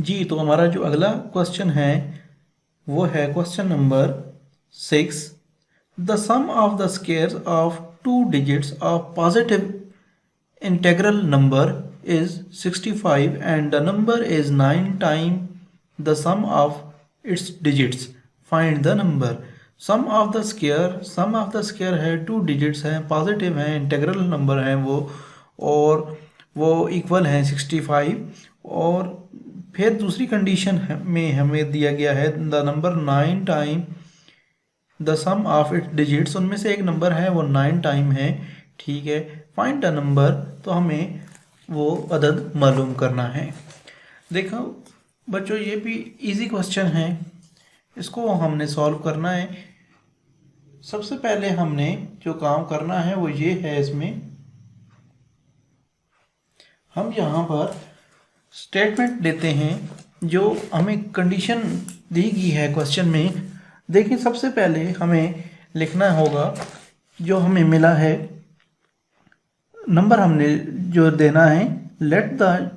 जी, तो हमारा जो अगला क्वेश्चन है वो है question number 6। The sum of the squares of two digits of positive integral number is 65 and the number is 9 times the sum of its digits. Find the number. sum of the square है, two digits हैं, positive हैं, integral number हैं वो, और वो equal हैं 65। और फिर दूसरी कंडीशन में हमें दिया गया है the number 9 time the sum of its digits, उनमें से एक नंबर है वो 9 टाइम है। ठीक है, फाइंड द नंबर, तो हमें वो अदद मालूम करना है। देखो बच्चों, ये भी इजी क्वेश्चन है, इसको हमने सॉल्व करना है। सबसे पहले हमने जो काम करना है वो ये है, इसमें हम यहाँ पर स्टेटमेंट लेते हैं जो हमें कंडीशन दी गई है क्वेश्चन में। देखिए, सबसे पहले हमें लिखना होगा जो हमें मिला है नंबर, हमने जो देना है लेट द,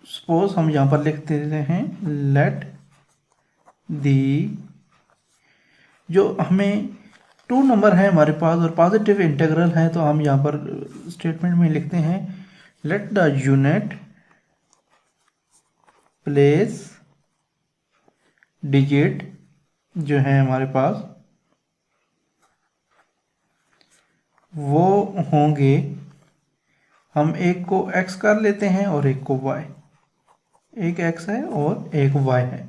सपोज हम यहाँ पर लिख देते हैं लेट दी, जो हमें टू नंबर है हमारे पास और पॉजिटिव इंटीग्रल है, तो हम यहाँ पर स्टेटमेंट में लिखते हैं let the unit place digit जो है हमारे पास वो होंगे, हम एक को x कर लेते हैं और एक को y, एक x है और एक y है।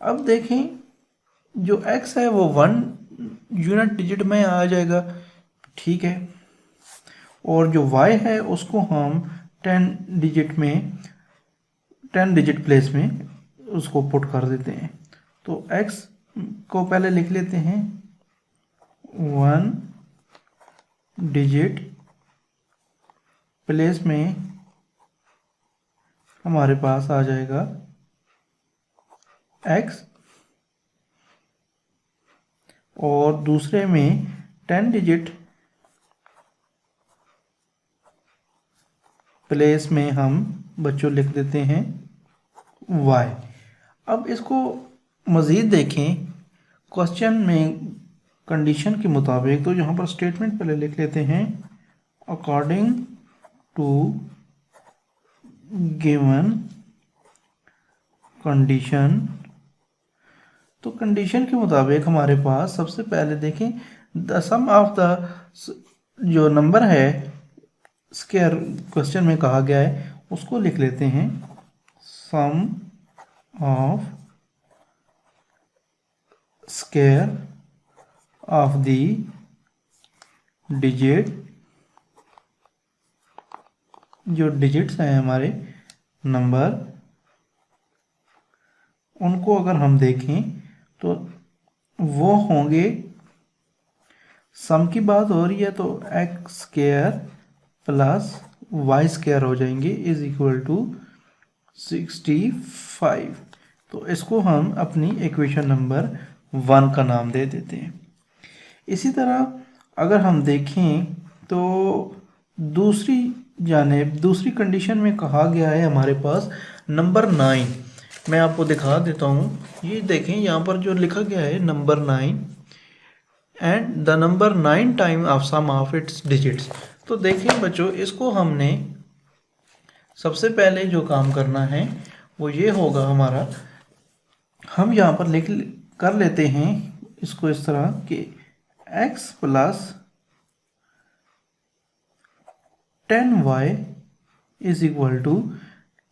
अब देखें, जो x है वो 1 यूनिट डिजिट में आ जाएगा, ठीक है, और जो y है उसको हम 10 डिजिट प्लेस में उसको पुट कर देते हैं। तो x को पहले लिख लेते हैं 1 डिजिट प्लेस में, हमारे पास आ जाएगा x, और दूसरे में 10 डिजिट प्लेस में हम बच्चों लिख देते हैं y। अब इसको मज़ीद देखें क्वेश्चन में कंडीशन के मुताबिक, तो यहाँ पर स्टेटमेंट पहले लिख लेते हैं अकॉर्डिंग टू गिवन कंडीशन। तो कंडीशन के मुताबिक हमारे पास सबसे पहले देखें द सम ऑफ द, जो नंबर है स्क्वायर क्वेश्चन में कहा गया है उसको लिख लेते हैं sum of square of the digit, जो डिजिट्स हैं हमारे नंबर, उनको अगर हम देखें तो वो होंगे, सम की बात हो रही है तो x square plus y square हो जाएंगे इज इक्वल टू 65। तो इसको हम अपनी इक्वेशन नंबर 1 का नाम दे देते हैं। इसी तरह अगर हम देखें तो दूसरी जानिब दूसरी कंडीशन में कहा गया है हमारे पास नंबर 9, मैं आपको दिखा देता हूँ। ये देखें, यहाँ पर जो लिखा गया है number 9 and the number 9 time of sum of its digits. तो देखिए बच्चों, इसको हमने सबसे पहले जो काम करना है वो ये होगा हमारा, हम यहाँ पर लिख कर लेते हैं इसको इस तरह कि x plus 10y is equal to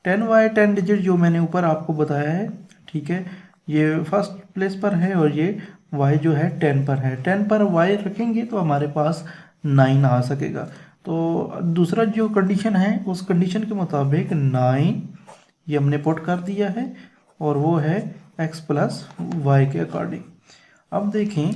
10y, 10 digit जो मैंने ऊपर आपको बताया है, ठीक है, ये फर्स्ट प्लेस पर है और ये y जो है 10 पर है। 10 पर y रखेंगे तो हमारे पास 9 आ सकेगा। तो दूसरा जो कंडीशन है उस कंडीशन के मुताबिक 9 ये हमने पुट कर दिया है और वो है x प्लस वाई के अकॉर्डिंग। अब देखें,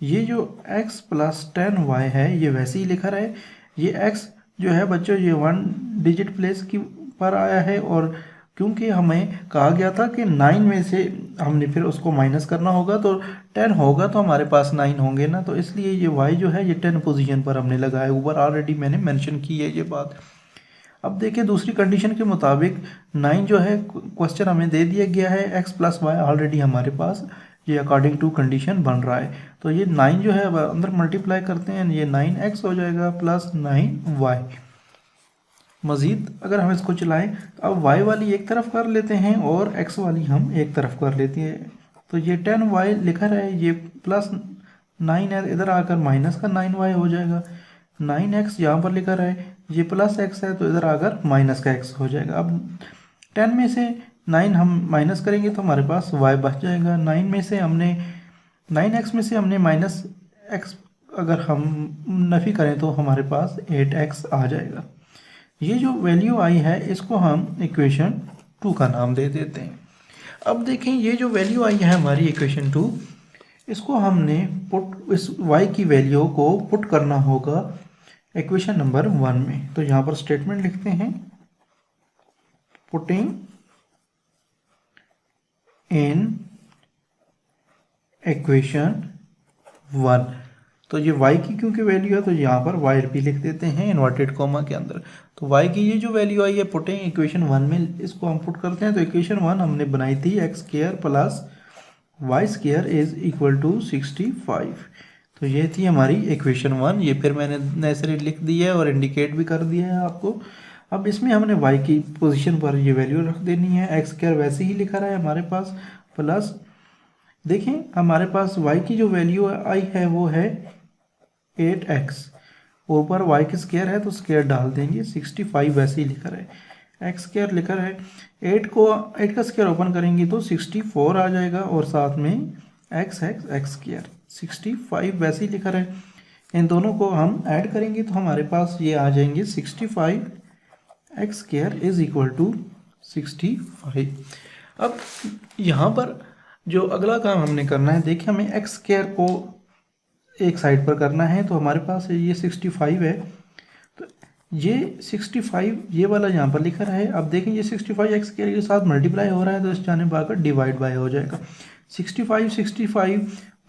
ये जो x प्लस 10y है ये वैसे ही लिखा रहे, ये x जो है बच्चों ये 1 डिजिट प्लेस की पर आया है, और क्योंकि हमें कहा गया था कि 9 में से हमने फिर उसको माइनस करना होगा तो 10 होगा तो हमारे पास 9 होंगे ना, तो इसलिए ये y जो है ये 10 पोजीशन पर हमने लगाया। ऊपर ऑलरेडी मैंने मेंशन की है ये बात। अब देखिए दूसरी कंडीशन के मुताबिक 9 जो है क्वेश्चन हमें दे दिया गया है, x प्लस वाई ऑलरेडी हमारे पास ये अकॉर्डिंग टू कंडीशन बन रहा है। तो ये 9 जो है अब अंदर मल्टीप्लाई करते हैं, ये 9x हो जाएगा प्लस 9y। मज़ीद अगर हम इसको चलाएं तो अब y वाली एक तरफ कर लेते हैं और x वाली हम एक तरफ कर लेते हैं। तो ये 10y लिखा है, ये प्लस 9 है, इधर आकर माइनस का 9y हो जाएगा। 9x यहाँ पर लिखा है, ये प्लस x है तो इधर आकर माइनस का x हो जाएगा। अब 10 में से 9 हम माइनस करेंगे तो हमारे पास y बच जाएगा। 9 में से हमने 9x में से हमने माइनस x अगर हम नफ़ी करें तो हमारे पास 8x आ जाएगा। ये जो वैल्यू आई है इसको हम इक्वेशन 2 का नाम दे देते हैं। अब देखें ये जो वैल्यू आई है हमारी इक्वेशन 2, इसको हमने पुट इस y की वैल्यू को पुट करना होगा इक्वेशन नंबर 1 में। तो यहाँ पर स्टेटमेंट लिखते हैं, पुटिंग इन इक्वेशन 1। तो ये y की क्योंकि वैल्यू है तो यहाँ पर y भी लिख देते हैं इन्वर्टेड कॉमा के अंदर। तो y की ये जो वैल्यू आई है पुटिंग इक्वेशन 1 में, इसको हम पुट करते हैं। तो इक्वेशन 1 हमने बनाई थी x square plus y square is equal to 65। तो ये थी हमारी इक्वेशन 1। ये फिर मैंने नेसेसरी लिख दी है और इंडिकेट भी कर दिया है आपको। अब इसमें हमने y की पोजीशन पर ये वैल्यू रख देनी है। x स्क्वायर वैसे ही लिखा रहा है हमारे पास, प्लस देखें हमारे पास y की जो वैल्यू आई है वो है 8x, ऊपर y की स्क्वायर है तो स्क्वायर डाल देंगे। 65 वैसे ही लिखा है, एक्स स्क्वायर लिखा है। 8 का स्क्वायर ओपन करेंगे तो 64 आ जाएगा और साथ में एक्स स्क्वायर 65 वैसे ही लिखा है। इन दोनों को हम ऐड करेंगे तो हमारे पास ये आ जाएंगे 65 x square is equal to 65। अब यहाँ पर जो अगला काम हमने करना है, देखिए हमें एक्स स्क्वायर को एक साइड पर करना है। तो हमारे पास ये 65 है, तो ये 65 ये वाला यहाँ पर लिखा है। अब देखें ये 65 एक्स स्क्वायर के साथ मल्टीप्लाई हो रहा है तो इस जानिब आकर डिवाइड बाय हो जाएगा। 65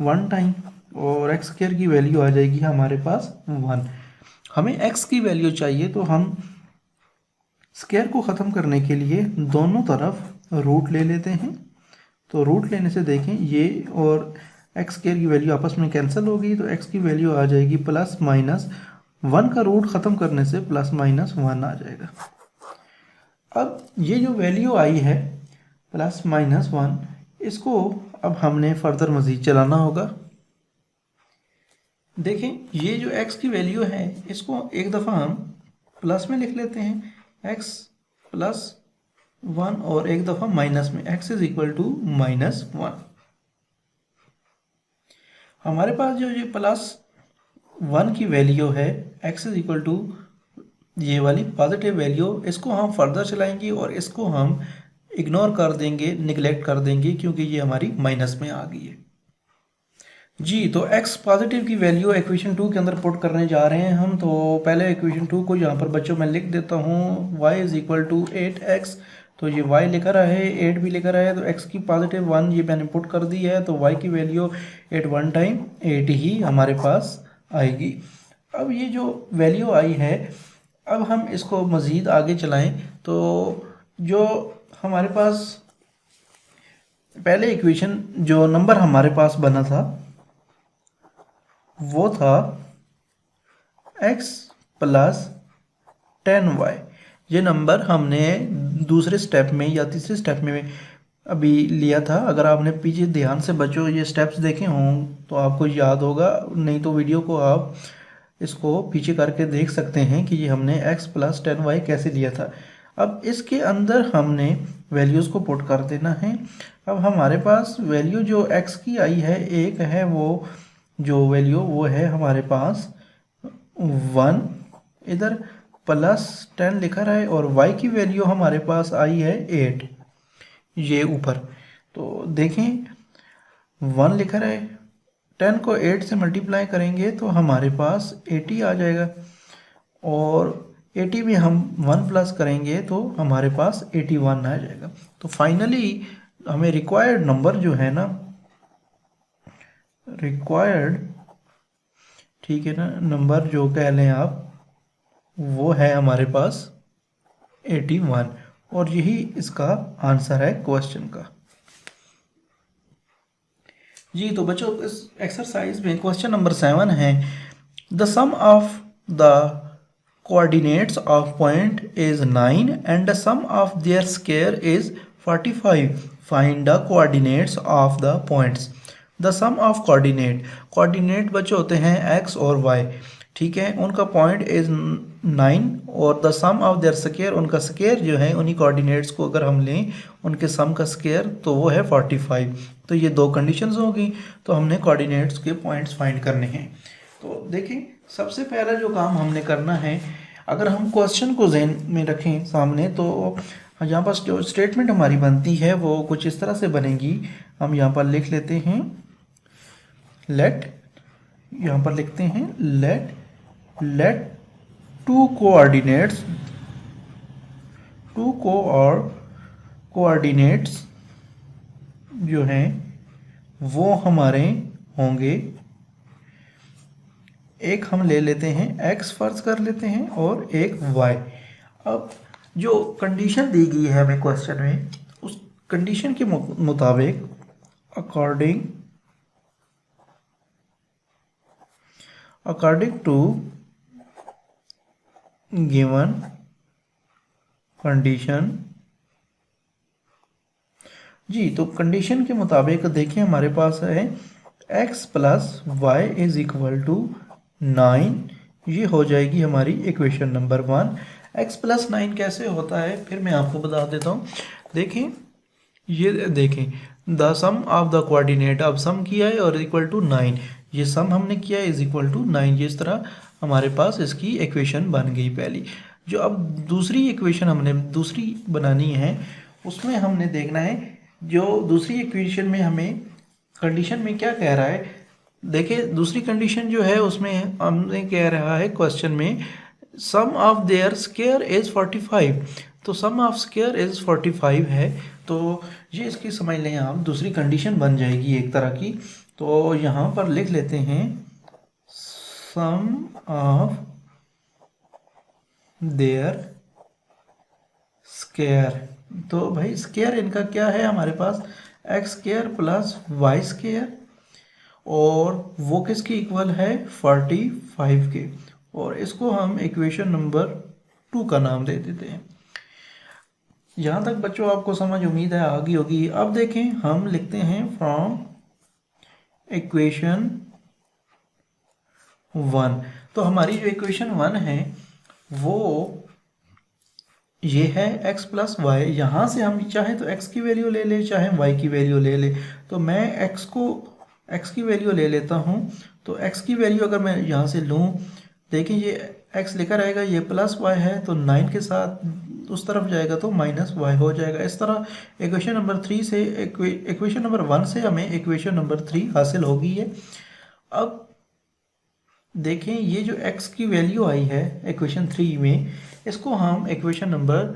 वन टाइम और एक्स स्क्वायर की वैल्यू आ जाएगी हमारे पास 1। हमें एक्स की वैल्यू चाहिए तो हम स्क्वायर को ख़त्म करने के लिए दोनों तरफ रूट ले लेते हैं। तो रूट लेने से देखें ये और एक्स स्क्वायर की वैल्यू आपस में कैंसिल होगी, तो एक्स की वैल्यू आ जाएगी प्लस माइनस 1 का रूट ख़त्म करने से प्लस माइनस 1 आ जाएगा। अब ये जो वैल्यू आई है प्लस माइनस 1, इसको अब हमने फर्दर मज़ीद चलाना होगा। देखें ये जो x की वैल्यू है इसको एक दफ़ा हम प्लस में लिख लेते हैं, x प्लस 1, और एक दफ़ा माइनस में, x is equal to minus 1। हमारे पास जो ये प्लस 1 की वैल्यू है x इज इक्वल टू ये वाली पॉजिटिव वैल्यू, इसको हम फर्दर चलाएंगे और इसको हम इग्नोर कर देंगे, निगलेक्ट कर देंगे क्योंकि ये हमारी माइनस में आ गई है जी। तो x पॉजिटिव की वैल्यू इक्वेशन 2 के अंदर पुट करने जा रहे हैं हम। तो पहले इक्वेशन 2 को यहाँ पर बच्चों मैं लिख देता हूँ, y is equal to 8x। तो ये y लिखा रहा है, 8 भी लिखा रहा है, तो x की पॉजिटिव 1 ये मैंने पुट कर दी है। तो y की वैल्यू 8 1 टाइम 8 ही हमारे पास आएगी। अब ये जो वैल्यू आई है, अब हम इसको मज़ीद आगे चलाएं तो जो हमारे पास पहले इक्वेशन जो नंबर हमारे पास बना था वो था x प्लस 10y। ये नंबर हमने दूसरे स्टेप में या तीसरे स्टेप में अभी लिया था। अगर आपने पीछे ध्यान से बच्चों ये स्टेप्स देखे हों तो आपको याद होगा, नहीं तो वीडियो को आप इसको पीछे करके देख सकते हैं कि ये हमने x प्लस 10y कैसे लिया था। अब इसके अंदर हमने वैल्यूज़ को पुट कर देना है। अब हमारे पास वैल्यू जो x की आई है एक है, वो जो वैल्यू वो है हमारे पास 1, इधर प्लस 10 लिखा रहा है, और y की वैल्यू हमारे पास आई है 8 ये ऊपर। तो देखें 1 लिखा रहा है, 10 को 8 से मल्टीप्लाई करेंगे तो हमारे पास 80 आ जाएगा, और 80 में हम 1 प्लस करेंगे तो हमारे पास 81 आ जाएगा। तो फाइनली हमें रिक्वायर्ड नंबर जो है ना, रिक्वायर्ड, ठीक है ना, नंबर जो कह लें आप, वो है हमारे पास 81, और यही इसका आंसर है क्वेश्चन का। जी तो बच्चों इस एक्सरसाइज में क्वेश्चन नंबर 7 है, the sum of the coordinates of point is 9 and the sum of their square is 45, find the coordinates of the points. The sum of coordinate बच्चों होते हैं x और y, ठीक है, उनका पॉइंट इज 9 और the sum of their square, उनका square जो है उन्हीं कोऑर्डिनेट्स को अगर हम लें उनके सम का स्क्वायर तो वो है 45। तो ये दो कंडीशंस होगी, तो हमने कोऑर्डिनेट्स के पॉइंट्स फाइंड करने हैं। तो देखिए सबसे पहला जो काम हमने करना है, अगर हम क्वेश्चन को ज़हन में रखें सामने, तो यहाँ पर जो स्टेटमेंट हमारी बनती है वो कुछ इस तरह से बनेगी। हम यहाँ पर लिख लेते हैं लेट, यहाँ पर लिखते हैं लेट टू कोऑर्डिनेट्स जो हैं वो हमारे होंगे, एक हम ले लेते हैं x फर्ज कर लेते हैं और एक y। अब जो कंडीशन दी गई है हमें क्वेश्चन में, उस कंडीशन के मुताबिक अकॉर्डिंग टू गिवन कंडीशन, जी तो कंडीशन के मुताबिक देखिए हमारे पास है x plus y is equal to 9, ये हो जाएगी हमारी इक्वेशन नंबर 1। x प्लस 9 कैसे होता है फिर मैं आपको बता देता हूँ। देखें ये देखें the sum of the coordinate, अब सम किया है और इक्वल टू 9, ये सम हमने किया है इज इक्वल टू 9, ये इस तरह हमारे पास इसकी इक्वेशन बन गई पहली। जो अब दूसरी इक्वेशन हमने दूसरी बनानी है, उसमें हमने देखना है जो दूसरी इक्वेशन में हमें कंडीशन में क्या कह रहा है। देखिए दूसरी कंडीशन जो है उसमें हमने कह रहा है क्वेश्चन में सम ऑफ देयर स्क्वायर इज 45, तो सम ऑफ स्क्वायर इज 45 है, तो ये इसकी समझ लें आप दूसरी कंडीशन बन जाएगी एक तरह की। तो यहाँ पर लिख लेते हैं सम ऑफ देयर स्क्वायर, तो भाई स्क्वायर इनका क्या है हमारे पास x square plus y square, और वो किसकी इक्वल है 45 के, और इसको हम इक्वेशन नंबर 2 का नाम दे देते हैं। यहाँ तक बच्चों आपको समझ उम्मीद है आ गई होगी। अब देखें हम लिखते हैं फ्रॉम इक्वेशन 1, तो हमारी जो इक्वेशन 1 है वो ये है x प्लस वाई, यहाँ से हम चाहे तो x की वैल्यू ले ले चाहे y की वैल्यू ले ले, तो मैं x की वैल्यू ले लेता हूँ। तो x की वैल्यू अगर मैं यहाँ से लूँ, देखिए ये x लिखा रहेगा, ये प्लस y है तो 9 के साथ उस तरफ जाएगा तो माइनस y हो जाएगा। इस तरह इक्वेशन नंबर 3 से इक्वेशन नंबर 1 से हमें इक्वेशन नंबर 3 हासिल होगी है। अब देखें ये जो x की वैल्यू आई है इक्वेशन 3 में, इसको हम इक्वेशन नंबर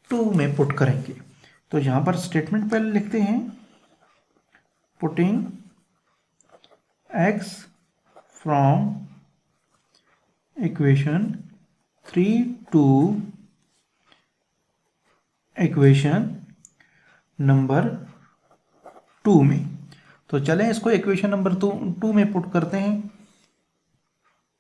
2 में पुट करेंगे। तो यहाँ पर स्टेटमेंट पहले लिखते हैं putting x from equation 3 to equation number 2 में। तो चलें इसको इक्वेशन नंबर 2 में पुट करते हैं।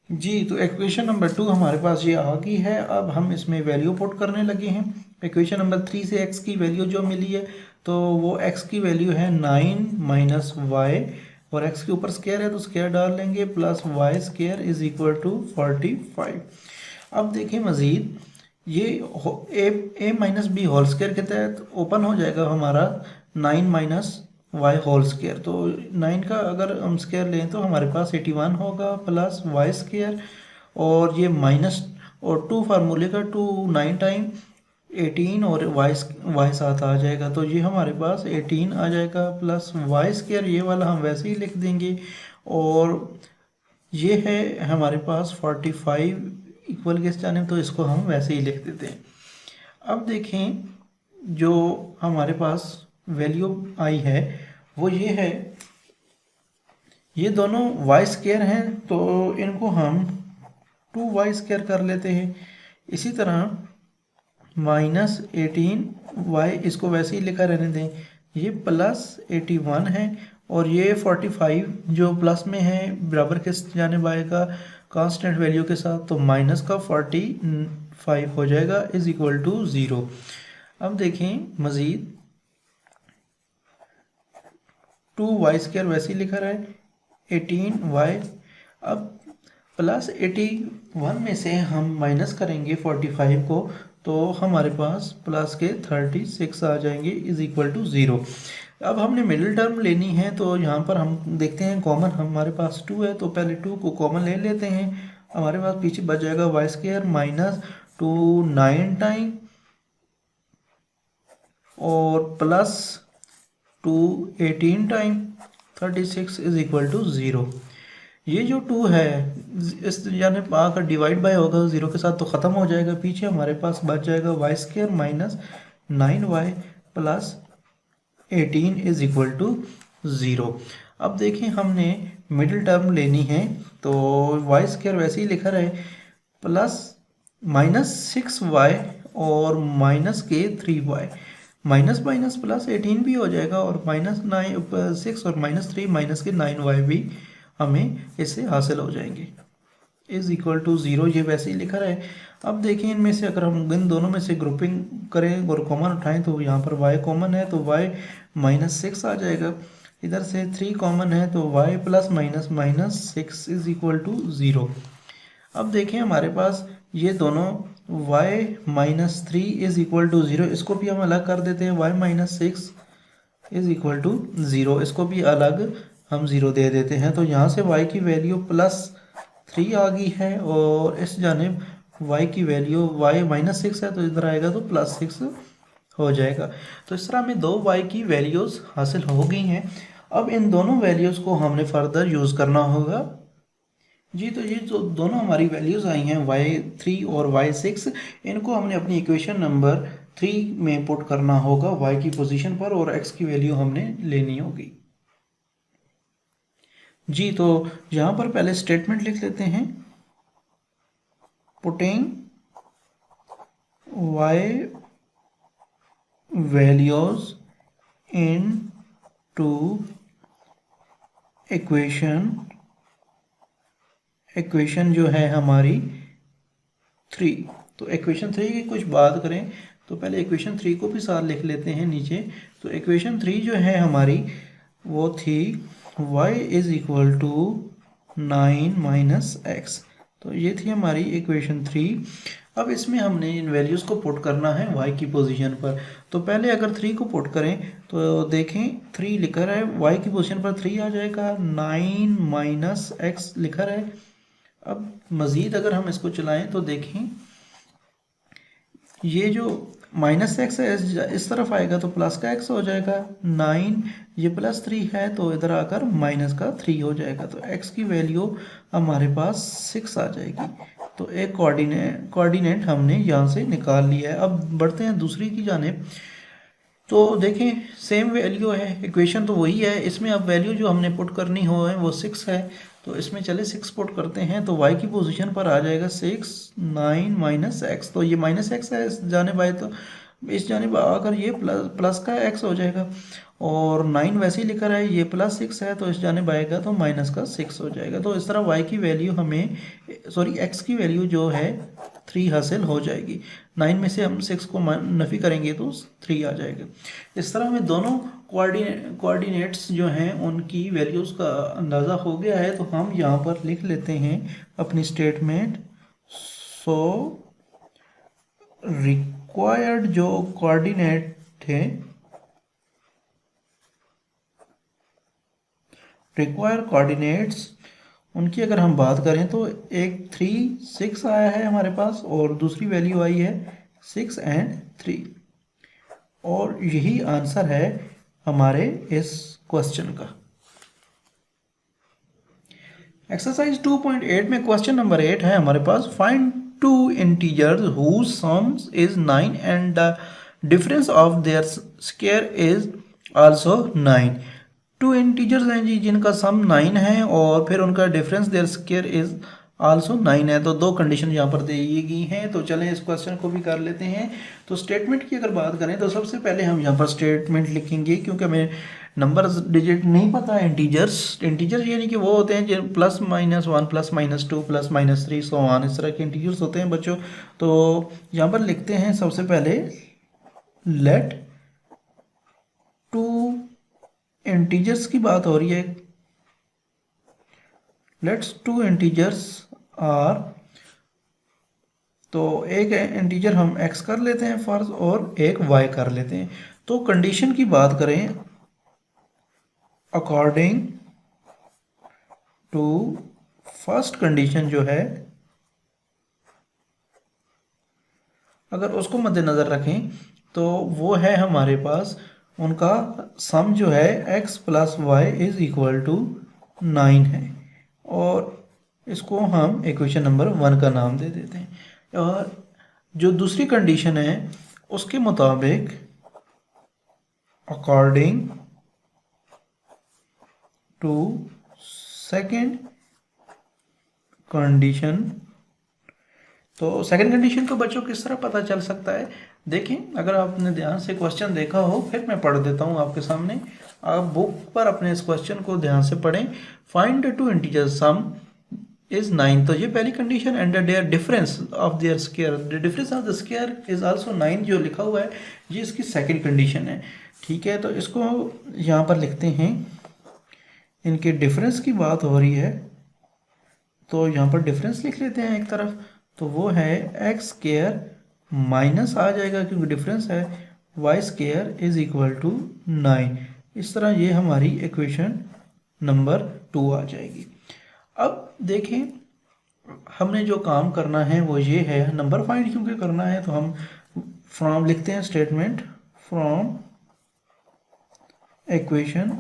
जी तो इक्वेशन नंबर 2 हमारे पास ये आ गई है। अब हम इसमें वैल्यू पुट करने लगे हैं। इक्वेशन नंबर 3 से x की वैल्यू जो मिली है तो वो x की वैल्यू है 9 माइनस वाई, और x के ऊपर स्क्वायर है तो स्क्वायर डाल लेंगे, plus y square is equal to 45। अब देखें मज़ीद ये a minus b whole square के तहत ओपन हो जाएगा हमारा 9 माइनस वाई होल स्क्वायर, तो 9 का अगर हम स्क्वायर लें तो हमारे पास 81 होगा, प्लस वाई स्क्वायर और ये माइनस और 2 फार्मूले का 2 9 टाइम 18 और वाई साथ आ जाएगा, तो ये हमारे पास 18 आ जाएगा, प्लस वाई स्क्वायर ये वाला हम वैसे ही लिख देंगे, और ये है हमारे पास 45 इक्वल किस जाने, तो इसको हम वैसे ही लिख देते हैं। अब देखें जो हमारे पास वैल्यू आई है वो ये है, ये दोनों वाई स्क्वायर हैं तो इनको हम 2y स्क्वायर कर लेते हैं। इसी तरह -18y, इसको वैसे ही लिखा रहने दें, ये +81 है, और ये 45 जो प्लस में है बराबर किस जानिब आएगा, कांस्टेंट वैल्यू के साथ, तो माइनस का 45 हो जाएगा इज इक्वल टू 0। अब देखें मज़ीद 2y² वैसे ही लिखा रहा है 18y। अब +81 में से हम माइनस करेंगे 45 को, तो हमारे पास प्लस के 36 आ जाएंगे इज इक्वल टू 0। अब हमने मिडिल टर्म लेनी है, तो यहाँ पर हम देखते हैं कॉमन हमारे पास 2 है, तो पहले 2 को कॉमन ले लेते हैं। हमारे पास पीछे बच जाएगा y² माइनस 2 9 टाइम और plus 2 18 time 36 is equal to 0। ये जो 2 है इस यानी आकर डिवाइड बाय होगा 0 के साथ तो ख़त्म हो जाएगा। पीछे हमारे पास बच जाएगा y² minus 9y plus 18 is equal to 0। अब देखें हमने मिडिल टर्म लेनी है, तो y² वैसे ही लिखा रहे प्लस -6y और माइनस के 3y, माइनस माइनस प्लस 18 भी हो जाएगा, और -6 और -3 माइनस के 9y भी हमें इससे हासिल हो जाएंगे इज इक्वल टू 0। ये वैसे ही लिखा रहे। अब देखें इनमें से अगर हम इन दोनों में से ग्रुपिंग करें और कॉमन उठाएं, तो यहाँ पर y कॉमन है तो y -6 आ जाएगा, इधर से 3 कॉमन है तो y plus minus -6 is equal to 0। अब देखें हमारे पास ये दोनों y -3 इज इक्वल टू 0, इसको भी हम अलग कर देते हैं, y -6 इज इक्वल टू 0, इसको भी अलग हम 0 दे देते हैं। तो यहाँ से y की वैल्यू +3 आ गई है, और इस जानिब y की वैल्यू y -6 है तो इधर आएगा तो +6 हो जाएगा। तो इस तरह हमें दो y की वैल्यूज़ हासिल हो गई हैं। अब इन दोनों वैल्यूज़ को हमने फर्दर यूज़ करना होगा जी। तो ये जो दोनों हमारी वैल्यूज़ आई हैं y3 और y6, इनको हमने अपनी इक्वेशन नंबर 3 में पुट करना होगा y की पोजीशन पर, और x की वैल्यू हमने लेनी होगी जी। तो यहाँ पर पहले स्टेटमेंट लिख लेते हैं, putting y values into equation जो है हमारी 3। तो इक्वेशन 3 की कुछ बात करें तो पहले इक्वेशन 3 को भी साथ लिख लेते हैं नीचे। तो इक्वेशन 3 जो है हमारी वो थी y is equal to 9 - x। तो ये थी हमारी इक्वेशन 3। अब इसमें हमने इन वैल्यूज़ को पुट करना है y की पोजीशन पर। तो पहले अगर 3 को पुट करें तो देखें 3 लिखा है, y की पोजीशन पर 3 आ जाएगा, 9 - x लिखा है। अब मज़ीद अगर हम इसको चलाएं तो देखें ये जो -x है इस तरफ आएगा तो प्लस का x हो जाएगा, 9 ये +3 है तो इधर आकर माइनस का 3 हो जाएगा। तो x की वैल्यू हमारे पास 6 आ जाएगी। तो एक कोऑर्डिनेट हमने यहाँ से निकाल लिया है। अब बढ़ते हैं दूसरी की जानिब। तो देखें सेम वैल्यू है, इक्वेशन तो वही है, इसमें अब वैल्यू जो हमने पुट करनी हो है वो 6 है। तो इसमें चले 6 पुट करते हैं, तो y की पोजीशन पर आ जाएगा 6 9 - x। तो ये -x है इस जानिब आए, तो इस जानिब आकर ये प्लस का x हो जाएगा, और 9 वैसे ही लिखा रहा है, ये +6 है तो इस जानिब आएगा तो माइनस का 6 हो जाएगा। तो इस तरह y की वैल्यू हमें x की वैल्यू जो है 3 हासिल हो जाएगी। 9 में से हम 6 को नफ़ी करेंगे तो 3 आ जाएगा। इस तरह हमें दोनों कोऑर्डिनेट्स जो हैं उनकी वैल्यूज़ का अंदाज़ा हो गया है। तो हम यहाँ पर लिख लेते हैं अपनी स्टेटमेंट। सो रिक्वायर्ड जो कोऑर्डिनेट थे, रिक्वायर्ड कोऑर्डिनेट्स उनकी अगर हम बात करें तो एक 3 6 आया है हमारे पास, और दूसरी वैल्यू आई है 6 और 3, और यही आंसर है हमारे इस क्वेश्चन का। एक्सरसाइज 2.8 में क्वेश्चन नंबर 8 है हमारे पास, find two integers whose sums is 9 and the difference of their square is also 9। 2 integers हैं जी जिनका सम 9 है और फिर उनका difference their square is also 9 है। तो दो कंडीशन यहाँ पर दी गई हैं। तो चलें इस क्वेश्चन को भी कर लेते हैं। तो स्टेटमेंट की अगर बात करें तो सबसे पहले हम यहाँ पर स्टेटमेंट लिखेंगे, क्योंकि हमें नंबर डिजिट नहीं पता है। इंटीजर्स यानी कि वो होते हैं जो +-1 +-2 +-3 सो ऑन, इस तरह के इंटीजर्स होते हैं बच्चों। तो यहाँ पर लिखते हैं सबसे पहले लेट टू इंटीजर्स की बात हो रही है। लेट्स टू इंटीजर्स आर, तो एक इंटीजर हम x कर लेते हैं फर्ज और एक y कर लेते हैं। तो कंडीशन की बात करें, अकॉर्डिंग टू फर्स्ट कंडीशन जो है, अगर उसको मद्देनज़र रखें तो वो है हमारे पास उनका सम जो है x + y = 9 है, और इसको हम इक्वेशन नंबर 1 का नाम दे देते हैं। और जो दूसरी कंडीशन है उसके मुताबिक अकॉर्डिंग टू सेकंड कंडीशन, तो सेकंड कंडीशन को बच्चों किस तरह पता चल सकता है, देखें अगर आपने ध्यान से क्वेश्चन देखा हो, फिर मैं पढ़ देता हूँ आपके सामने। आप बुक पर अपने इस क्वेश्चन को ध्यान से पढ़ें। Find the two integers sum is 9, तो ये पहली कंडीशन। And their difference of their square, the difference of the square is also 9 जो लिखा हुआ है, ये इसकी सेकंड कंडीशन है। ठीक है, तो इसको यहाँ पर लिखते हैं, इनके डिफरेंस की बात हो रही है तो यहाँ पर डिफरेंस लिख लेते हैं एक तरफ। तो वो है x² माइनस आ जाएगा क्योंकि डिफरेंस है y² = 9। इस तरह ये हमारी इक्वेशन नंबर 2 आ जाएगी। अब देखें हमने जो काम करना है वो ये है, नंबर फाइंड क्योंकि करना है तो हम फ्रॉम लिखते हैं, स्टेटमेंट फ्रॉम इक्वेशन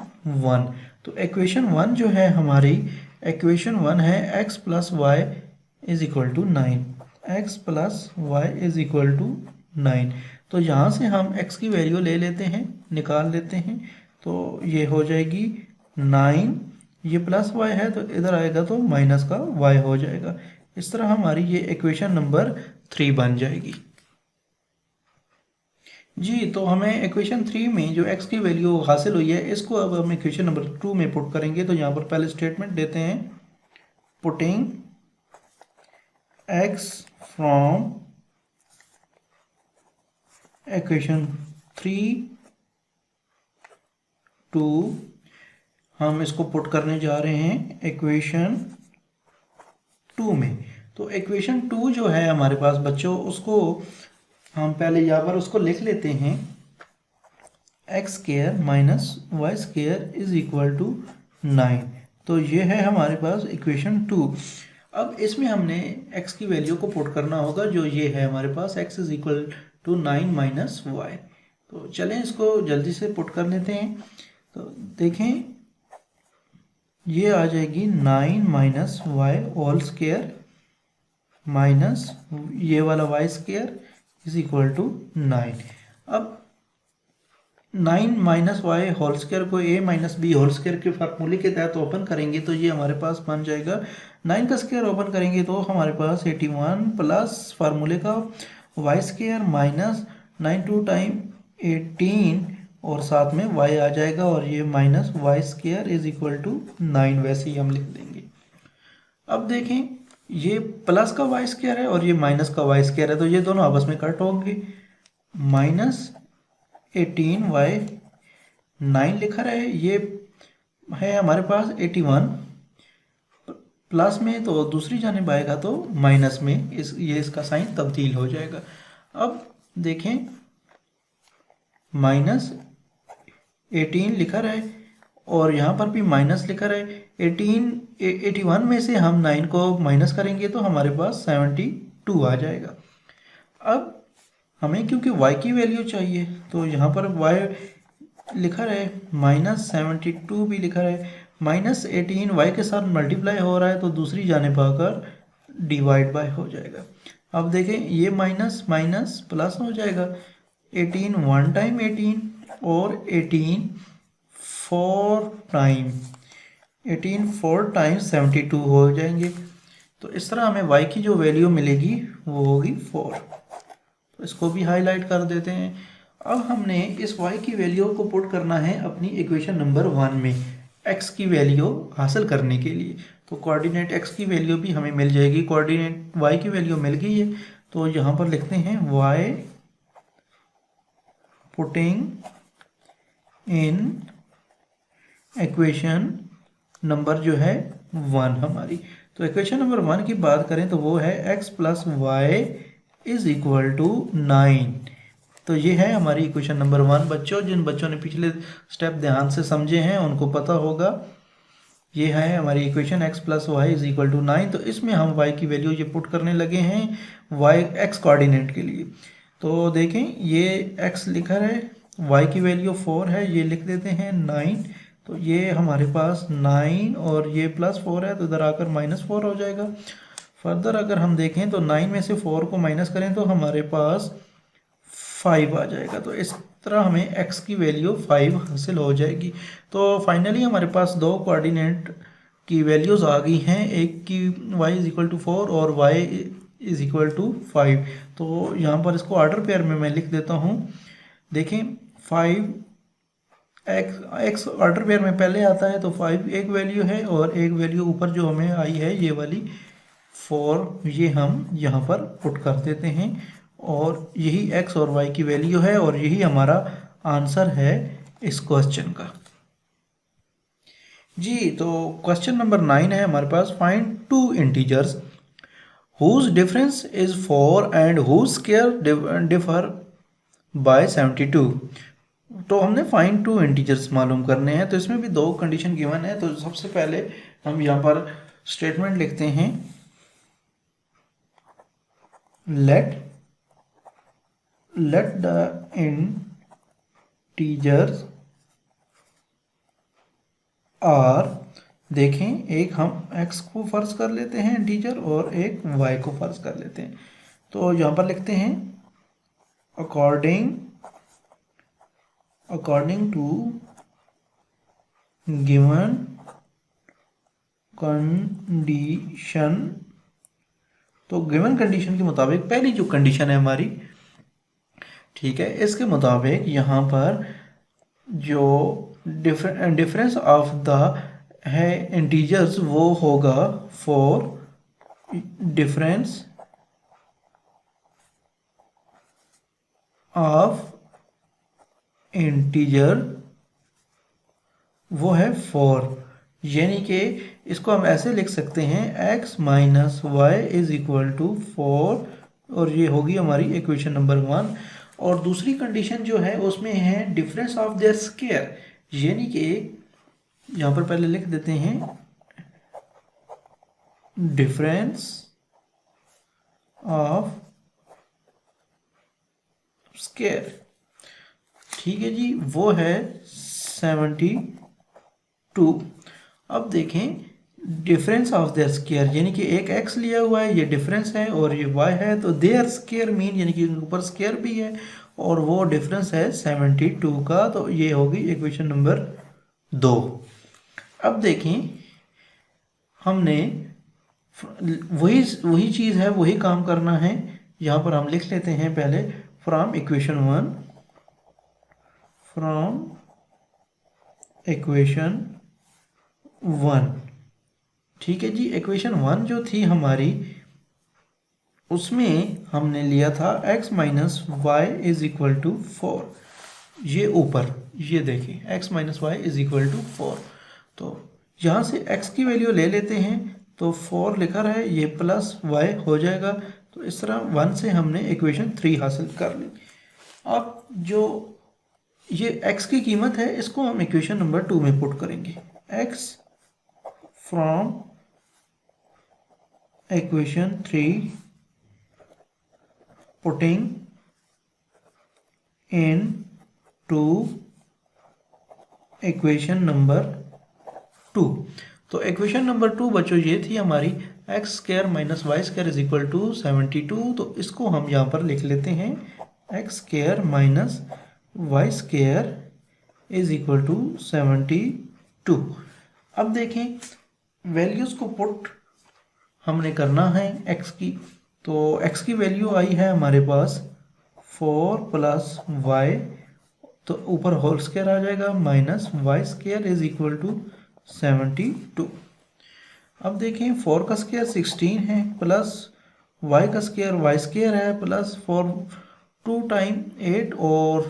1। तो इक्वेशन 1 जो है हमारी, इक्वेशन 1 है x + y = 9, x + y = 9। तो यहाँ से हम x की वैल्यू ले लेते हैं, निकाल लेते हैं, तो ये हो जाएगी 9, ये प्लस y है तो इधर आएगा तो माइनस का y हो जाएगा। इस तरह हमारी ये इक्वेशन नंबर 3 बन जाएगी जी। तो हमें इक्वेशन 3 में जो x की वैल्यू हासिल हुई है, इसको अब हम इक्वेशन नंबर 2 में पुट करेंगे। तो यहाँ पर पहले स्टेटमेंट देते हैं, putting x from equation 3 to, हम इसको पुट करने जा रहे हैं इक्वेशन 2 में। तो इक्वेशन 2 जो है हमारे पास बच्चों, उसको हम पहले यहाँ पर उसको लिख लेते हैं, x² - y² = 9। तो ये है हमारे पास इक्वेशन 2। अब इसमें हमने x की वैल्यू को पुट करना होगा, जो ये है हमारे पास x = 9 - y। तो चलें इसको जल्दी से पुट कर लेते हैं। तो देखें ये आ जाएगी 9 - y² माइनस ये वाला y² = 9। अब 9 - y² को a - b² के फार्मूले के तहत ओपन करेंगे तो ये हमारे पास बन जाएगा, 9 का स्क्वायर ओपन करेंगे तो हमारे पास 81 प्लस फार्मूले का y² - 9 2 टाइम 18 और साथ में y आ जाएगा, और ये माइनस y² = 9 वैसे ही हम लिख देंगे। अब देखें ये प्लस का y² है और ये माइनस का y² है, तो ये दोनों आपस में कट होंगे। -18y 9 लिखा रहे, ये है हमारे पास 81 प्लस में, तो दूसरी जानिब आएगा तो माइनस में ये इसका साइन तब्दील हो जाएगा। अब देखें -18 लिखा रहे और यहाँ पर भी माइनस लिखा रहे। 81 में से हम 9 को माइनस करेंगे तो हमारे पास 72 आ जाएगा। अब हमें क्योंकि y की वैल्यू चाहिए तो यहाँ पर y लिखा रहे, -72 भी लिखा रहे, -18 y के साथ मल्टीप्लाई हो रहा है तो दूसरी जानिब आकर डिवाइड बाय हो जाएगा। अब देखें ये माइनस माइनस प्लस हो जाएगा, 18 1 टाइम 18 और 18 4 टाइम 72 हो जाएंगे। तो इस तरह हमें y की जो वैल्यू मिलेगी वो होगी 4। तो इसको भी हाईलाइट कर देते हैं। अब हमने इस y की वैल्यू को पुट करना है अपनी इक्वेशन नंबर 1 में x की वैल्यू हासिल करने के लिए। तो कोऑर्डिनेट x की वैल्यू भी हमें मिल जाएगी, कोऑर्डिनेट y की वैल्यू मिल गई है। तो यहाँ पर लिखते हैं y putting in equation number जो है 1 हमारी। तो इक्वेशन नंबर 1 की बात करें तो वो है x plus y is equal to 9। तो ये है हमारी इक्वेशन नंबर 1। बच्चों, जिन बच्चों ने पिछले स्टेप ध्यान से समझे हैं उनको पता होगा, ये है हमारी equation x plus y is equal to 9। तो इसमें हम y की वैल्यू ये पुट करने लगे हैं y x कोऑर्डिनेट के लिए। तो देखें ये x लिखा है, y की वैल्यू 4 है, ये लिख देते हैं 9। तो ये हमारे पास 9 और ये प्लस 4 है तो इधर आकर -4 हो जाएगा। फर्दर अगर हम देखें तो 9 में से 4 को माइनस करें तो हमारे पास 5 आ जाएगा। तो इस तरह हमें x की वैल्यू 5 हासिल हो जाएगी। तो फाइनली हमारे पास दो कोऑर्डिनेट की वैल्यूज़ आ गई हैं, एक की y इज इक्वल टू 4 और y इज इक्वल टू 5। तो यहाँ पर इसको ऑर्डर पेयर में मैं लिख देता हूँ। देखें 5 x ऑर्डर पेयर में पहले आता है, तो 5 एक वैल्यू है और एक वैल्यू ऊपर जो हमें आई है ये वाली 4, ये हम यहाँ पर पुट कर देते हैं और यही x और y की वैल्यू है और यही हमारा आंसर है इस क्वेश्चन का। जी, तो क्वेश्चन नंबर 9 है हमारे पास, find two integers whose difference is 4 and whose square differ by 72। तो हमने फाइंड टू इंटीजर्स मालूम करने हैं। तो इसमें भी दो कंडीशन गिवन है। तो सबसे पहले हम यहाँ पर स्टेटमेंट लिखते हैं, लेट द इंटीजर्स आर, देखें एक हम x को फर्ज कर लेते हैं इंटीजर और एक y को फर्ज कर लेते हैं। तो यहाँ पर लिखते हैं अकॉर्डिंग टू गिवन कंडीशन। तो गिवन कंडीशन के मुताबिक पहली जो कंडीशन है हमारी, ठीक है, इसके मुताबिक यहाँ पर जो डिफरेंस ऑफ द है इंटीजर्स वो होगा 4, डिफरेंस ऑफ इंटीजर वो है 4। यानी कि इसको हम ऐसे लिख सकते हैं x minus y is equal to 4 और ये होगी हमारी इक्वेशन नंबर 1। और दूसरी कंडीशन जो है उसमें है डिफरेंस ऑफ देयर स्क्वायर, यानी कि यहाँ पर पहले लिख देते हैं डिफरेंस ऑफ स्क्वायर, ठीक है जी, वो है 72। अब देखें डिफरेंस ऑफ देयर स्क्वायर, यानी कि एक x लिया हुआ है, ये डिफरेंस है और ये y है, तो देयर स्क्वायर मीन यानी कि ऊपर स्क्वायर भी है और वो डिफरेंस है 72 का। तो ये होगी इक्वेशन नंबर 2। अब देखें हमने वही चीज़ है, वही काम करना है। यहाँ पर हम लिख लेते हैं पहले फ्रॉम इक्वेशन 1, ठीक है जी। इक्वेशन 1 जो थी हमारी उसमें हमने लिया था x minus y is equal to 4, ये ऊपर ये देखिए x minus y is equal to 4। तो यहाँ से x की वैल्यू ले लेते हैं, तो 4 लिखा है, ये प्लस y हो जाएगा। तो इस तरह 1 से हमने इक्वेशन 3 हासिल कर ली। अब जो ये x की कीमत है इसको हम इक्वेशन नंबर 2 में पुट करेंगे। x from equation 3 putting into equation number 2। तो इक्वेशन नंबर 2 बच्चों ये थी हमारी x square minus y square is equal to 72। तो इसको हम यहाँ पर लिख लेते हैं x square minus y square is equal to 72। अब देखें वैल्यूज़ को पुट हमने करना है x की, तो x की वैल्यू आई है हमारे पास 4 प्लस वाई, तो ऊपर होल स्क्वायर आ जाएगा minus y square is equal to 72। अब देखें 4 का स्क्वायर 16 है, प्लस वाई का स्क्वायर वाई स्क्वायर है, प्लस 4 2 टाइम 8 और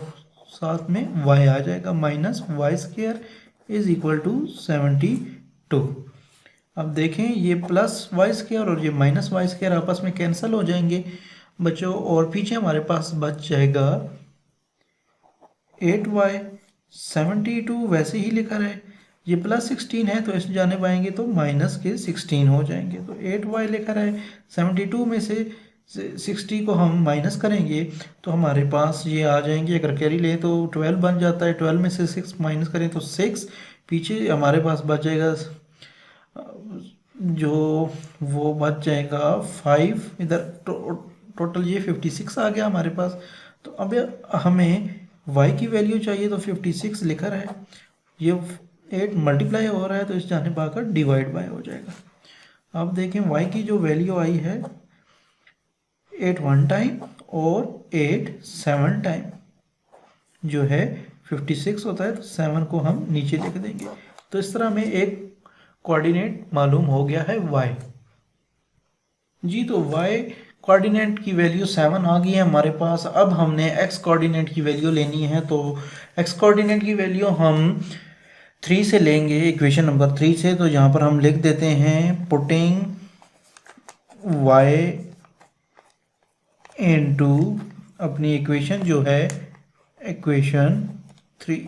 साथ में वाई आ जाएगा minus y square is equal to 72। अब देखें ये प्लस वाई स्क्वायर और ये माइनस वाई स्क्वायर आपस में कैंसिल हो जाएंगे बच्चों, और पीछे हमारे पास बच जाएगा 8y। 72 वैसे ही लिखा है, ये प्लस 16 है तो इसमें जाने पाएंगे तो माइनस के 16 हो जाएंगे, तो 8y लिखा है। 72 में से 60 को हम माइनस करेंगे तो हमारे पास ये आ जाएंगे, अगर कैरी ले तो 12 बन जाता है, 12 में से 6 माइनस करें तो 6, पीछे हमारे पास बच जाएगा जो वो बच जाएगा 5, इधर टोटल ये 56 आ गया हमारे पास। तो अब हमें y की वैल्यू चाहिए, तो 56 लिखा है, ये 8 मल्टीप्लाई हो रहा है तो इस जाने पाकर डिवाइड बाय हो जाएगा। अब देखें y की जो वैल्यू आई है 8 1 टाइम और 8 7 टाइम जो है 56 होता है, तो 7 को हम नीचे लिख देंगे। तो इस तरह हमें एक कोऑर्डिनेट मालूम हो गया है y जी। तो y कोऑर्डिनेट की वैल्यू 7 आ गई है हमारे पास। अब हमने x कोऑर्डिनेट की वैल्यू लेनी है, तो x कोऑर्डिनेट की वैल्यू हम 3 से लेंगे, इक्वेशन नंबर 3 से। तो यहाँ पर हम लिख देते हैं पुटिंग y इनटू अपनी इक्वेशन जो है इक्वेशन 3।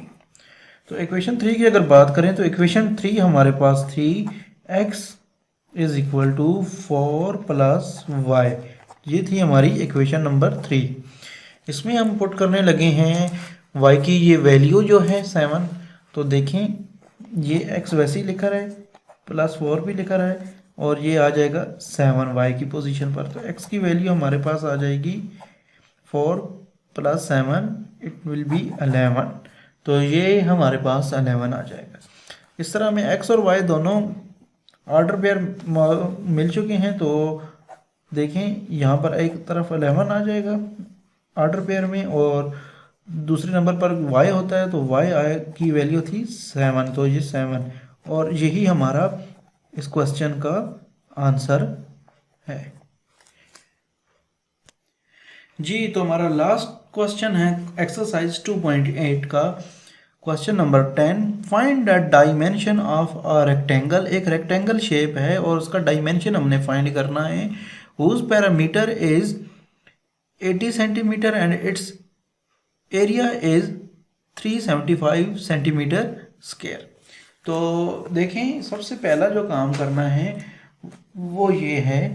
तो इक्वेशन 3 की अगर बात करें तो इक्वेशन 3 हमारे पास थी x is equal to 4 plus y, ये थी हमारी इक्वेशन नंबर 3। इसमें हम पुट करने लगे हैं y की ये वैल्यू जो है 7। तो देखें ये x वैसे ही लिखा है, प्लस 4 भी लिखा है, और ये आ जाएगा 7 y की पोजीशन पर। तो x की वैल्यू हमारे पास आ जाएगी 4 प्लस 7 इट विल बी 11, तो ये हमारे पास 11 आ जाएगा। इस तरह में x और y दोनों ऑर्डर पेयर मिल चुके हैं, तो देखें यहाँ पर एक तरफ 11 आ जाएगा ऑर्डर पेयर में, और दूसरे नंबर पर y होता है, तो y की वैल्यू थी 7, तो ये 7, और यही हमारा इस क्वेश्चन का आंसर है जी। तो हमारा लास्ट क्वेश्चन है एक्सरसाइज 2.8 का question number 10। Find the dimension of a rectangle. एक रेक्टेंगल शेप है और उसका डायमेंशन हमने फाइंड करना है, whose parameter is 80 centimetre and its area is 375 centimetre square. तो देखें सबसे पहला जो काम करना है वो ये है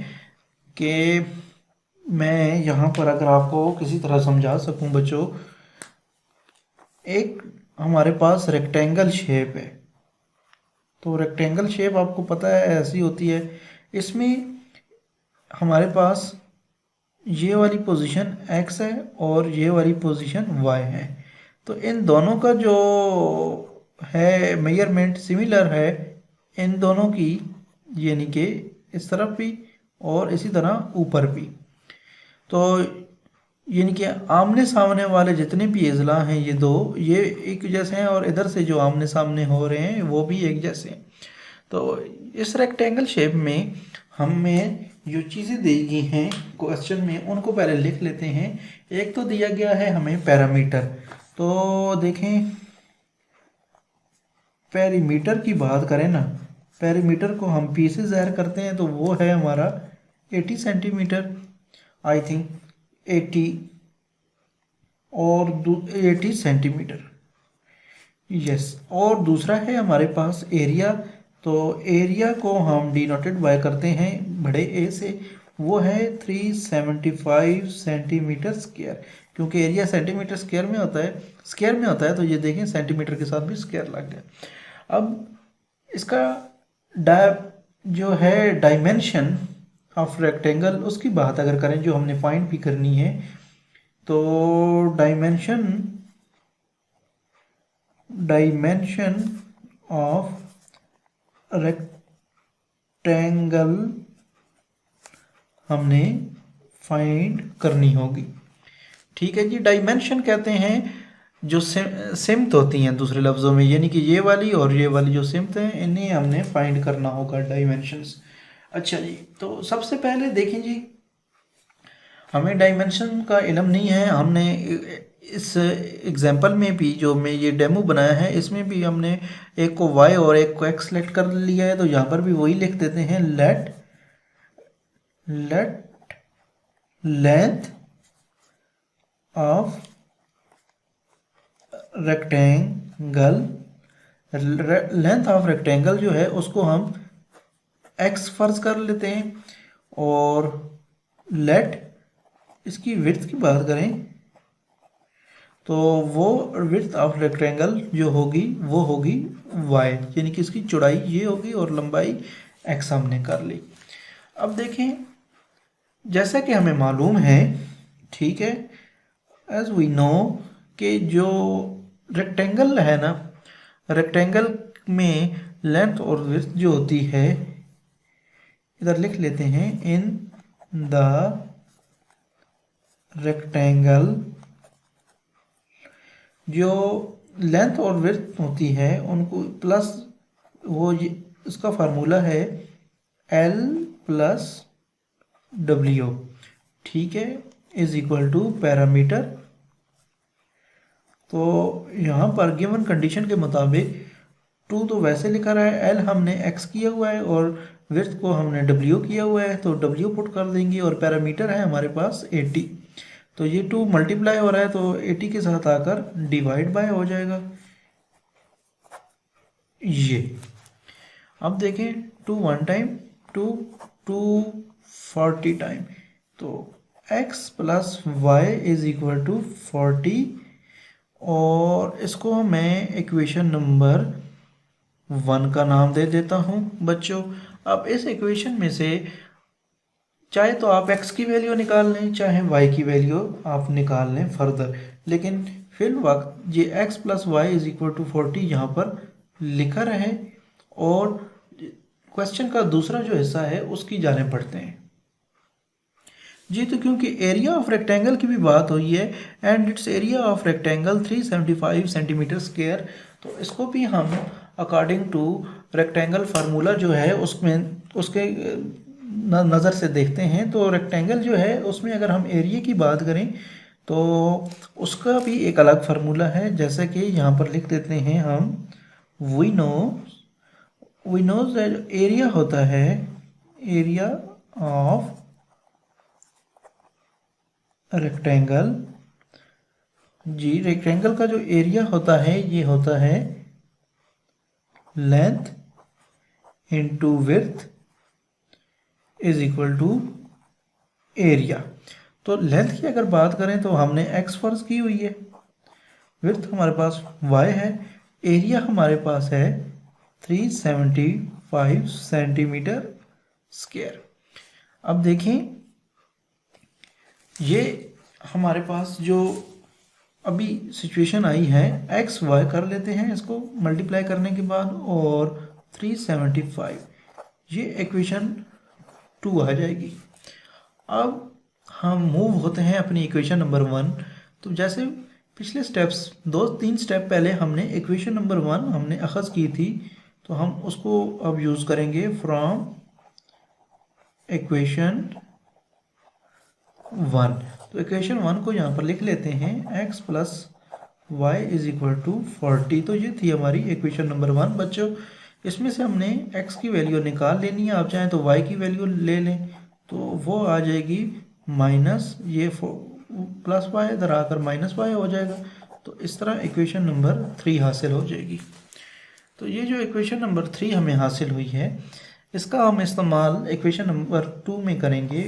कि मैं यहाँ पर अगर आपको किसी तरह समझा सकूं बच्चों, एक हमारे पास रेक्टेंगल शेप है, तो रेक्टेंगल शेप आपको पता है ऐसी होती है, इसमें हमारे पास ये वाली पोजीशन x है और ये वाली पोजीशन y है। तो इन दोनों का जो है मेजरमेंट सिमिलर है इन दोनों की, यानी कि इस तरफ भी और इसी तरह ऊपर भी। तो यानी कि आमने सामने वाले जितने भी अजला हैं ये दो, ये एक जैसे हैं, और इधर से जो आमने सामने हो रहे हैं वो भी एक जैसे हैं। तो इस रेक्टेंगल शेप में हमें जो चीज़ें दी गई हैं क्वेश्चन में उनको पहले लिख लेते हैं। एक तो दिया गया है हमें पैरामीटर, तो देखें पेरीमीटर की बात करें ना, पेरीमीटर को हम पी से ज़ाहिर करते हैं, तो वो है हमारा 80 सेंटीमीटर, आई थिंक 80 और 80 सेंटीमीटर, यस। और दूसरा है हमारे पास एरिया, तो एरिया को हम डिनोटेड बाय करते हैं बड़े ए से, वो है 375 सेंटीमीटर स्क्वायर, क्योंकि एरिया सेंटीमीटर स्क्वायर में होता है, तो ये देखें सेंटीमीटर के साथ भी स्क्वायर लग गया। अब इसका जो है डायमेंशन ऑफ रेक्टेंगल, उसकी बात अगर करें जो हमने फाइंड भी करनी है, तो डायमेंशन ऑफ रेक्टेंगल हमने फाइंड करनी होगी। ठीक है जी। डायमेंशन कहते हैं जो सिमत होती हैं, दूसरे लफ्ज़ों में, यानी कि ये वाली और ये वाली जो सिमत हैं, इन्हें हमने फाइंड करना होगा, डायमेंशंस। अच्छा जी, तो सबसे पहले देखें जी, हमें डायमेंशन का इल्म नहीं है। हमने इस एग्जांपल में भी, जो मैं ये डेमो बनाया है, इसमें भी हमने एक को y और एक को x सेलेक्ट कर लिया है, तो यहाँ पर भी वही लिख देते हैं, late length of rectangle, length of rectangle जो है उसको हम x फर्ज कर लेते हैं, और लेट इसकी विड्थ की बात करें तो वो विड्थ ऑफ रेक्टेंगल जो होगी वो होगी y, यानी कि इसकी चौड़ाई ये होगी और लंबाई x हमने कर ली। अब देखें, जैसा कि हमें मालूम है, ठीक है, एज वी नो, कि जो रेक्टेंगल है ना, रेक्टेंगल में लेंथ और विड्थ जो होती है, इधर लिख लेते हैं, इन द रेक्टेंगल जो लेंथ और विड्थ होती है उनको प्लस वो इसका फार्मूला है L प्लस W, ठीक है, इज इक्वल टू पैरामीटर। तो यहाँ पर गिवन कंडीशन के मुताबिक 2 तो वैसे लिखा रहा है, L हमने x किया हुआ है और विड्थ को हमने W किया हुआ है, तो W पुट कर देंगे, और पैरामीटर है हमारे पास 80। तो ये 2 मल्टीप्लाई हो रहा है तो 80 के साथ आकर डिवाइड बाय हो जाएगा ये। अब देखें, 2 1 टाइम, 2 40 टाइम, तो x plus y is equal to 40, और इसको मैं इक्वेशन नंबर 1 का नाम दे देता हूँ बच्चों। अब इस इक्वेशन में से चाहे तो आप x की वैल्यू निकाल लें, चाहे y की वैल्यू आप निकाल लें फर्दर, लेकिन फिल वक्त ये x plus y is equal to 40 यहाँ पर लिखा रहे, और क्वेश्चन का दूसरा जो हिस्सा है उसकी जाने पड़ते हैं जी। तो क्योंकि एरिया ऑफ रेक्टेंगल की भी बात हुई है, and its area of rectangle 375 centimetre square, तो इसको भी हम अकॉर्डिंग टू रेक्टेंगल फार्मूला जो है उसमें उसके नज़र से देखते हैं। तो रेक्टेंगल जो है उसमें अगर हम एरिया की बात करें तो उसका भी एक अलग फार्मूला है, जैसे कि यहाँ पर लिख देते हैं हम, वी नो एरिया होता है, एरिया ऑफ रेक्टेंगल जी, रेक्टेंगल का जो एरिया होता है ये होता है length into width is equal to area. तो लेंथ की अगर बात करें तो हमने x फर्ज की हुई है, विड्थ हमारे पास y है, एरिया हमारे पास है 375 सेंटीमीटर स्क्वायर। अब देखें, ये हमारे पास जो अभी सिचुएशन आई है, एक्स वाई कर लेते हैं इसको मल्टीप्लाई करने के बाद, और 375, ये इक्वेशन 2 आ जाएगी। अब हम मूव होते हैं अपनी इक्वेशन नंबर 1। तो जैसे पिछले स्टेप्स 2-3 स्टेप पहले हमने इक्वेशन नंबर 1 हमने अखज़ की थी, तो हम उसको अब यूज़ करेंगे फ्रॉम इक्वेशन 1। तो इक्वेशन 1 को यहाँ पर लिख लेते हैं, x plus y is equal to 40। तो ये थी हमारी इक्वेशन नंबर 1 बच्चों। इसमें से हमने x की वैल्यू निकाल लेनी है, आप चाहें तो y की वैल्यू ले लें, तो वो आ जाएगी माइनस ये प्लस वाई, इधर आकर माइनस वाई हो जाएगा। तो इस तरह इक्वेशन नंबर 3 हासिल हो जाएगी। तो ये जो इक्वेशन नंबर 3 हमें हासिल हुई है, इसका हम इस्तेमाल इक्वेशन नंबर 2 में करेंगे।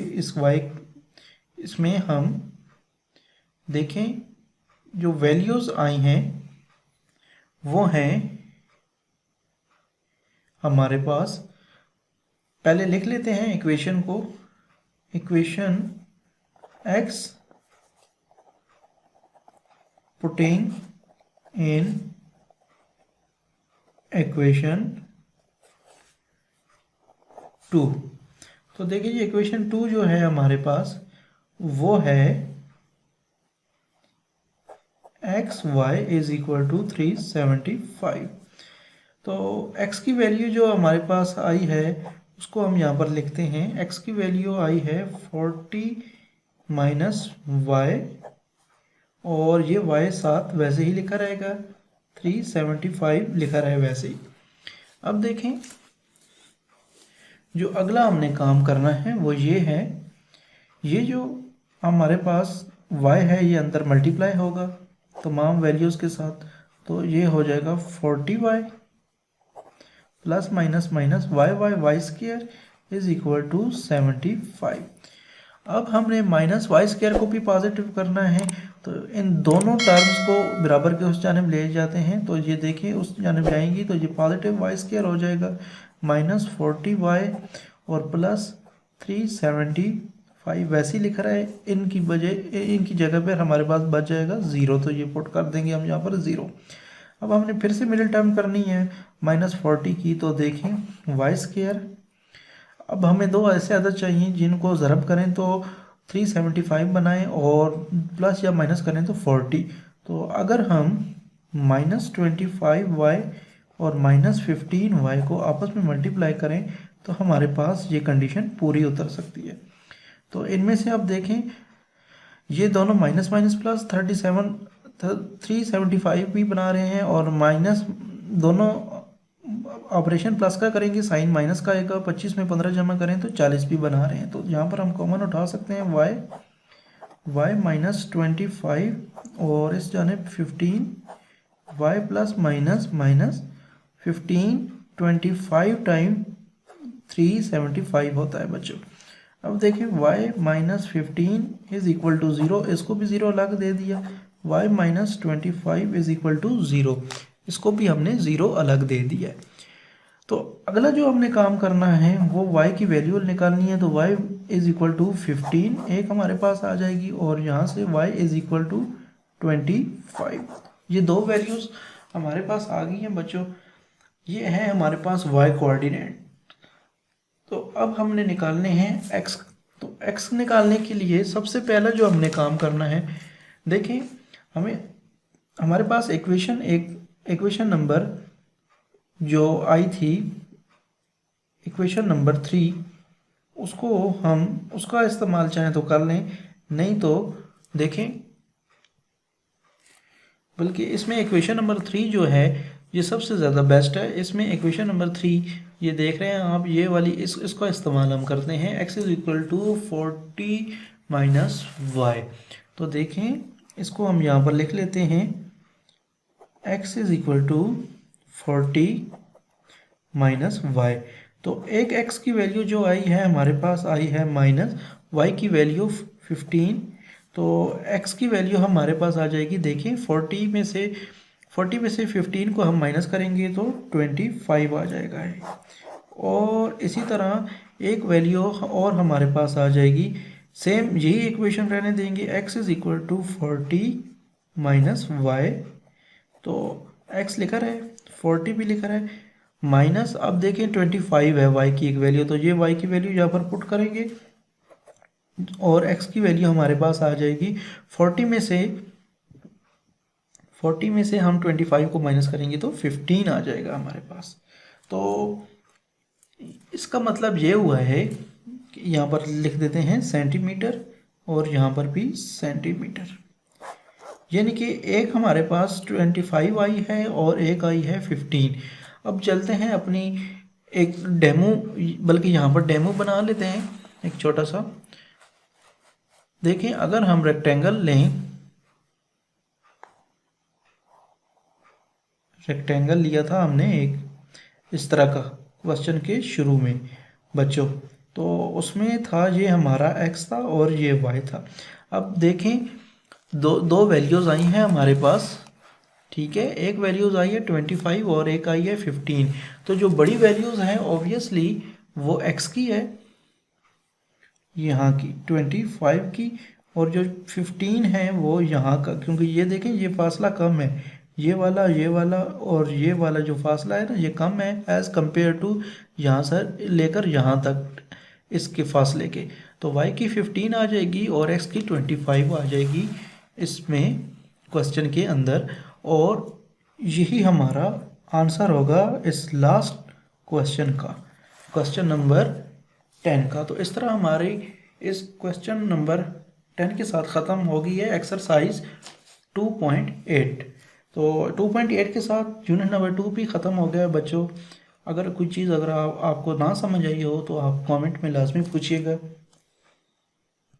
इसमें हम देखें, जो वैल्यूज़ आई हैं वो हैं हमारे पास, पहले लिख लेते हैं इक्वेशन को, equation x putting in equation 2। तो देखिए ये इक्वेशन 2 जो है हमारे पास वो है x y is equal to 375। तो x की वैल्यू जो हमारे पास आई है उसको हम यहाँ पर लिखते हैं। x की वैल्यू आई है 40 माइनस वाई, और ये y साथ वैसे ही लिखा रहेगा, 375 लिखा रहे वैसे ही। अब देखें जो अगला हमने काम करना है वो ये है, ये जो हमारे पास y है ये अंदर मल्टीप्लाई होगा तमाम वैल्यूज़ के साथ, तो ये हो जाएगा 40y plus minus minus y square is equal to 75। अब हमने माइनस वाई स्क्वायर को भी पॉजिटिव करना है, तो इन दोनों टर्म्स को बराबर के उस जानिब ले जाते हैं, तो ये देखिए उस जानिब जाएंगी तो ये पॉजिटिव वाई स्क्वायर हो जाएगा माइनस 40y और प्लस 375 वैसे ही लिख रहा है। इनकी जगह पर हमारे पास बच जाएगा 0, तो ये पुट कर देंगे हम यहाँ पर 0। अब हमने फिर से मिडिल टर्म करनी है माइनस 40 की, तो देखें वाई स्क्वायर। अब हमें दो ऐसे अदद चाहिए जिनको ज़रब करें तो 375 बनाएं और प्लस या माइनस करें तो 40। तो अगर हम माइनस 25y और माइनस 15y को आपस में मल्टीप्लाई करें तो हमारे पास ये कंडीशन पूरी उतर सकती है। तो इनमें से आप देखें ये दोनों माइनस माइनस प्लस 375 भी बना रहे हैं, और माइनस दोनों ऑपरेशन प्लस का करेंगे साइन माइनस का आएगा, 25 में 15 जमा करें तो 40 भी बना रहे हैं। तो यहाँ पर हम कॉमन उठा सकते हैं y माइनस 25 और इस जानिब 15 y plus minus minus 15 25 time 375 होता है बच्चों। अब देखिए y minus 15 is equal to 0, इसको भी 0 अलग दे दिया। y minus 25 is equal to 0, इसको भी हमने 0 अलग दे दिया है। तो अगला जो हमने काम करना है वो y की वैल्यू निकालनी है, तो y इज इक्वल टू 15 एक हमारे पास आ जाएगी, और यहाँ से y इज इक्वल टू 25। ये दो वैल्यूज़ हमारे पास आ गई हैं बच्चों। ये है हमारे पास y कोऑर्डिनेट। तो अब हमने निकालने हैं x। तो x निकालने के लिए सबसे पहला जो हमने काम करना है, देखिए हमारे पास इक्वेशन नंबर जो आई थी, इक्वेशन नंबर 3, उसका इस्तेमाल चाहें तो कर लें, नहीं तो देखें, बल्कि इसमें इक्वेशन नंबर 3 जो है ये सबसे ज़्यादा बेस्ट है। इसमें इक्वेशन नंबर 3 ये देख रहे हैं आप, ये वाली इसका इस्तेमाल हम करते हैं, x is equal to 40 minus y. तो देखें इसको हम यहाँ पर लिख लेते हैं, x is equal to 40 minus y. तो एक x की वैल्यू जो आई है हमारे पास आई है माइनस y की वैल्यू 15, तो x की वैल्यू हमारे पास आ जाएगी, देखिए 40 में से 15 को हम माइनस करेंगे तो 25 आ जाएगा है। और इसी तरह एक वैल्यू और हमारे पास आ जाएगी, सेम यही इक्वेशन रहने देंगे, x is equal to 40 minus y. तो x लिखा रहा है, 40 भी लिखा रहा है, माइनस अब देखें 25 है y की एक वैल्यू, तो ये y की वैल्यू यहाँ पर पुट करेंगे और x की वैल्यू हमारे पास आ जाएगी 40 में से हम 25 को माइनस करेंगे तो 15 आ जाएगा हमारे पास। तो इसका मतलब ये हुआ है कि यहाँ पर लिख देते हैं सेंटीमीटर और यहाँ पर भी सेंटीमीटर, यानी कि एक हमारे पास 25 आई है और एक आई है 15। अब चलते हैं अपनी एक डेमो, बल्कि यहाँ पर डेमो बना लेते हैं एक छोटा सा। देखें अगर हम रेक्टेंगल लिया था हमने एक इस तरह का क्वेश्चन के शुरू में बच्चों, तो उसमें था ये हमारा x था और ये y था। अब देखें दो वैल्यूज़ आई हैं हमारे पास, ठीक है, एक वैल्यूज़ आई है 25 और एक आई है 15। तो जो बड़ी वैल्यूज़ हैं ऑब्वियसली वो x की है, यहाँ की 25 की, और जो 15 है वो यहाँ का, क्योंकि ये देखें ये फासला कम है, ये वाला और ये वाला जो फासला है ना ये कम है एज़ कम्पेयर टू यहाँ से लेकर यहाँ तक। इसके फासले के, तो y की 15 आ जाएगी और x की 25 आ जाएगी इसमें क्वेश्चन के अंदर, और यही हमारा आंसर होगा इस लास्ट क्वेश्चन का, क्वेश्चन नंबर 10 का। तो इस तरह हमारी इस क्वेश्चन नंबर 10 के साथ ख़त्म हो गई है एक्सरसाइज 2.8। तो 2.8 के साथ यूनिट नंबर 2 भी ख़त्म हो गया है बच्चों। अगर कोई चीज़ अगर आपको ना समझ आई हो तो आप कमेंट में लाजमी पूछिएगा।